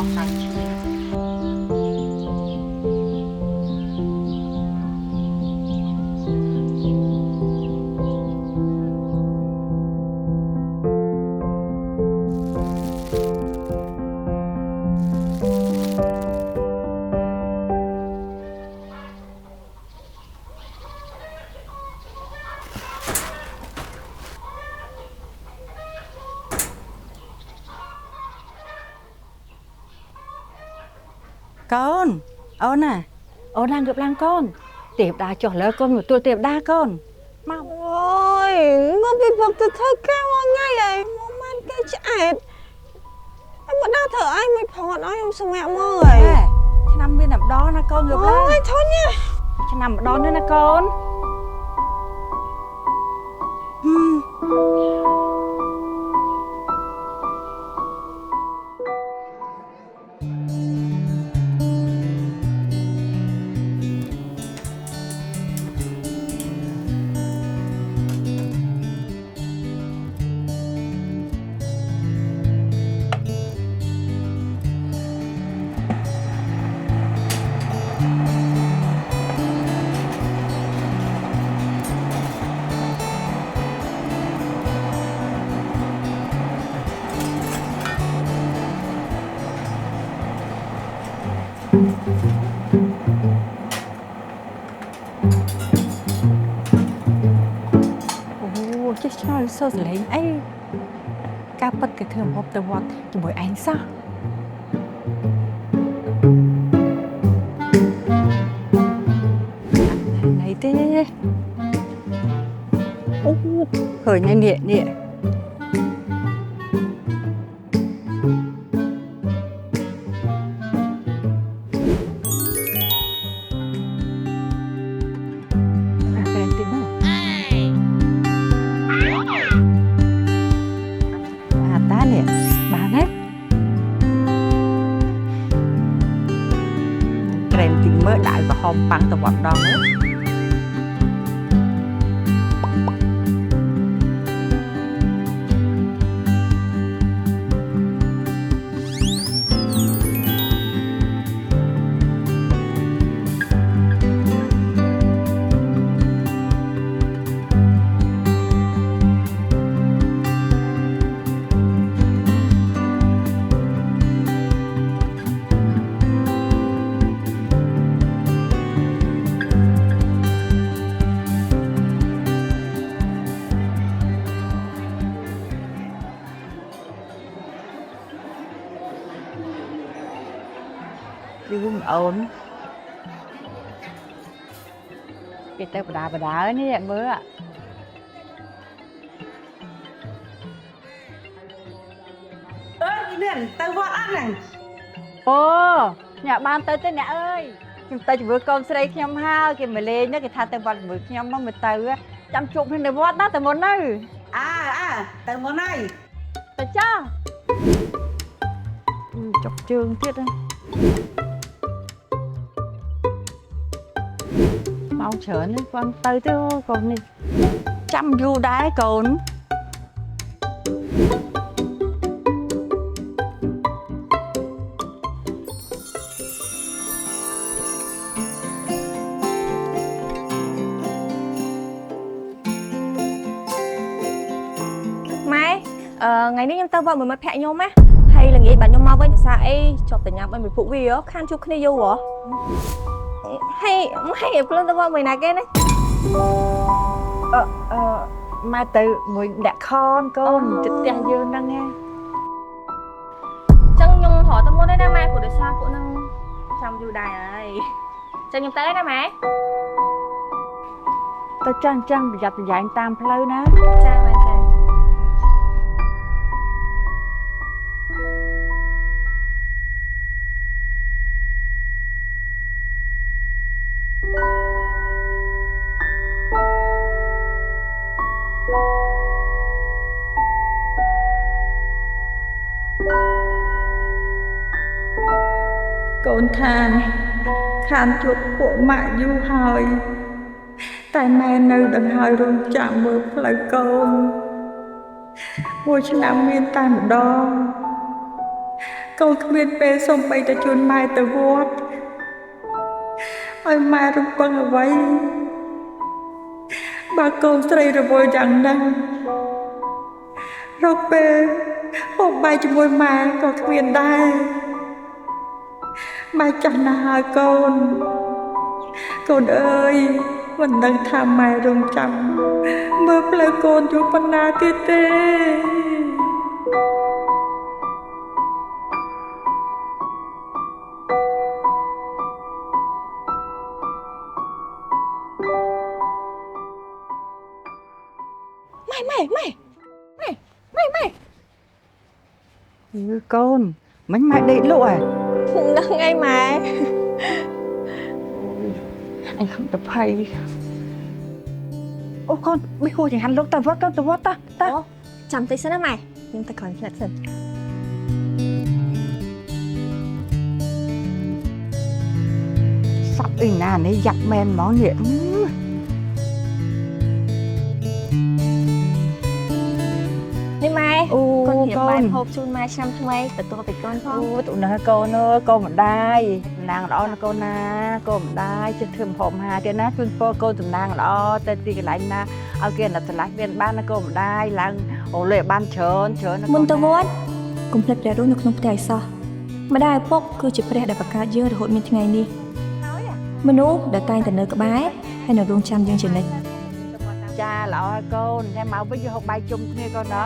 อกดังเชียร์con ôn à ôn đang gặp lang con tiệp đá chọn lỡ con một tuổi tiệp đá con mau ôi mà bị bọc từ thơ cao ngay ấy mà man cái chạy em vẫn đang thở anh mới phọt nói em sao mẹ mơ rồi cho năm bên nằm đó nè con gặp lang ôi thôi nha cho nằm ở đó nữa nè con chết sao sao rồi lấy ấy cá bật cái thơm hộp tơ vọt cho buổi ánh sao này thế khởi nhanh điện điện mới đại và hôm bắn từ bọn đòn ấy luôn ổn cái tay bà đá ấy như vậy mới ạ ơi liền tao vọt ăn này ô nhà ban tới nè ơi tay vừa con xây nhom ha cái mày lên nhá cái tha tay vọt vừa nhom mà mày tay chăm chục nên để vọt đó tay món này tao món này tay cha chọc trường tiết đây mau chở đi con tới chứ con đi chăm du đái con Mai ngàyនេះខ្ញុំទៅវត្តមួយមិត្តភក្តិខ្ញុំណាហើយល្ងាចបាទខ្ញុំមកវិញសារអីជាប់តែញ៉ាំអីមួយពួកវាខានជួបគ្នាយូរហ៎ហើយខ្លួនទៅវត្តមួយណាគេណាមកទៅមួយដាក់ខនកូនចិត្តផ្ទះយើងហ្នឹងណាចឹងខ្ញុំរត់ទៅមុនទេណាម៉ែព្រោះដោយសារពួកហ្នឹងចាំយូរដែរហើយចឹងខ្ញុំទៅណាម៉ែទៅចាំប្រយ័ត្នប្រយែងតាមផ្លូវណាចាម៉ែចាកូនខានជួបពួកម៉ាក់យូរហើយតែណែនៅដង្ហើយរងចាំមើលផ្លូវកូនមួយឆ្នាំមានតែម្ដង កូនគ្មានពេលសូម្បីតែជូនម៉ែទៅវត្តឲ្យម៉ែរំពឹងអ្វីបើកូនស្រីរវល់យ៉ាងហ្នឹងរកពេលហូបបាយជាមួយម៉ែក៏គ្មានដែរម៉ែចាស់ណាស់ហើយកូនកូនអើយមិនដឹងថាម៉ែរងចាំមើលផ្លូវកូនយូរប៉ុណ្ណាទៀតទេកូនមិនម៉ែដេកលក់ហ៎ ដឹងអីម៉ែ អញខំទៅភ័យអូកូនមិនគួរចង្ហាន់លោកទៅវត្តកូនទៅវត្តតើ ចាំតិចសិនណាម៉ែខ្ញុំទៅក្រោយផ្លែសិន សក់អីណានេះយ៉ាប់មែនហ្មងនេះ នេះម៉ែ អូ កូនរៀបបាយក ូន ហូបជូនម៉ែឆ្នាំថ្មីទទួលពីកូនផង អូទូណាកូនអើយកូនម្ដាយតំណាងល្អណាកូនណាកូនម្ដាយជិះធ្វើម្ហូបអាហារទៀតណាជូនពរកូនតំណាងល្អទៅទីកន្លែងណាឲ្យគេអ្នកឆ្លាស់មានបានណាកូនម្ដាយឡើងអូលេបានច្រើនណា មុនទៅវត្តកុំភ្លេចព្រះរស់នៅក្នុងផ្ទះឲ្យសោះម្ដាយឪពុកគឺជាព្រះដែលបង្កើតយើងរហូតមានថ្ងៃនេះមនុស្សដែលតែងតែនៅក្បែរហើយនៅរងចាំយើងជានិច្ច ចាល្អឲ្យកូនតែមកវិញយកហូបបាយជុំគ្នាកូនណា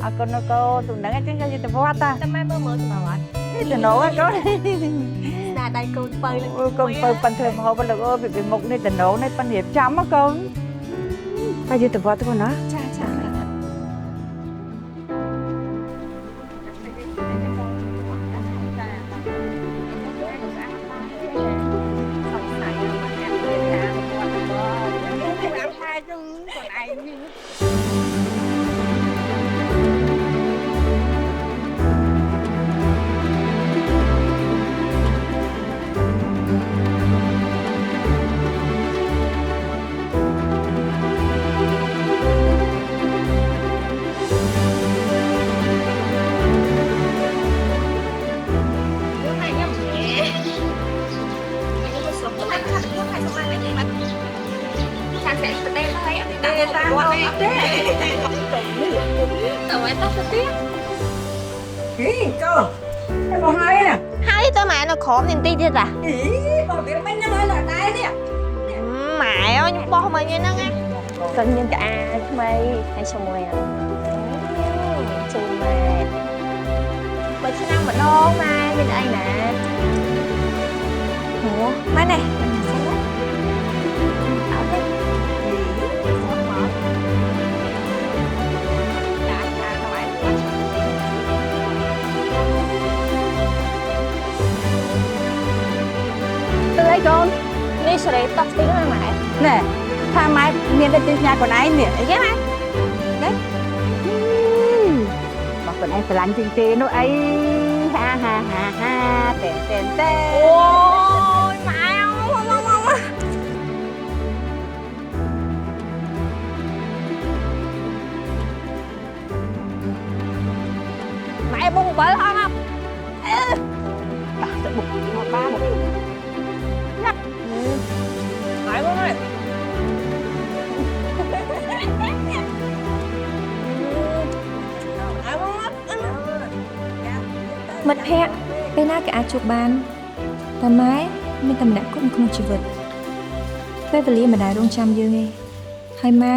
អរគុណណាកូនទូនឹងអញ្ចឹងយកទៅវត្តតា តែម៉ែមើលទៅវត្ត នេះទៅណូកូន ស្នាដៃកូនបើឡើង អូកូនបើប៉ាន់ធ្វើម្ហូបលោកអើយពីមុខនេះទៅណូនេះប៉ាន់រៀបចំមកកូនតែយកទៅវត្តទៅកូនណា ចាចា ហើយតើម៉ែនៅក្រោមនេះបន្តិចទៀតអា អីបងវាមិននឹងឲ្យតែនេះ ម៉ែអើយខ្ញុំបោះមកយ៉ាងហ្នឹងណា កូនមានកាអាថ្មីហើយជាមួយជូនម៉ែបើឆ្នាំម្ដងម៉ែមានអីណាអូម៉ែនេះអត់ទេទៅអីកូននេះសេរីតោះស្ទីណាម៉ែ ណែថាម៉ែមានតែញ៉ាកូនឯងនេះ អីគេម៉ែ บอกคนไอ้พลังจริงๆนู่นไอ้ฮ่าฮ่าฮ่าฮ่าเต้นเต้นเต้น អូយម៉ែម៉ែបងបើអត់ đặt sẽ bục một ba một nhắc ម៉ែបងអើយមិត្តភក្តិពេលណាក៏អាចជួបបានតែម៉ែមានតែម្នាក់គត់នៅក្នុងជីវិតពេលវេលាមិនដែលរងចាំយើងទេហើយម៉ែ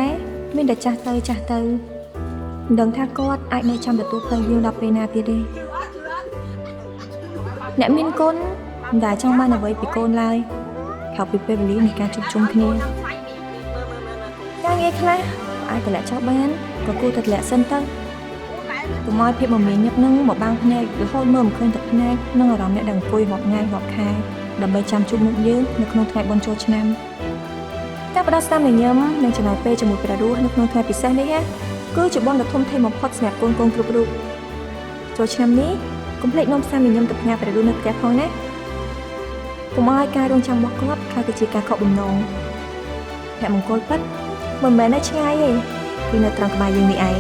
មានតែចាស់ទៅមិនដឹងថាគាត់អាចនៅចាំទទួលផ្លូវយើងដល់ពេលណាទៀតទេអ្នកមានគុណមិនដែលចង់បានអ្វីពីកូនឡើយខុសពីពេលវេលានៃការជួបជុំគ្នាការងារខ្លះអាចតម្លាក់ចោលបានក៏គួរតែតម្លាក់សិនទៅកុំឲ្យភាពមមាញឹកនឹងមកបាំងភ្នែករហូតមើលមិនឃើញទឹកភ្នែកនិងអារម្មណ៍អ្នកដែលអង្គុយរាប់ថ្ងៃរាប់ខែដើម្បីចាំជួបមុខយើងនៅក្នុងថ្ងៃបុណ្យចូលឆ្នាំការផ្ដោតស្នាមញញឹមនិងចំណាយពេលជាមួយព្រះរស់នៅក្នុងថ្ងៃពិសេសនេះគឺជាបុណ្យដ៏ធំធេងបំផុតសម្រាប់កូនគ្រប់រូបចូលឆ្នាំនេះកុំភ្លេចនាំស្នាមញញឹមទៅផ្ញើព្រះរស់នៅផ្ទះផងណាកុំឲ្យការរងចាំរបស់គាត់ខ្លះទៅជាការខកបំណងភមង្គលពិតមិនមែននៅឆ្ងាយទេគឺនៅត្រង់ក្បែរយើងនេះឯង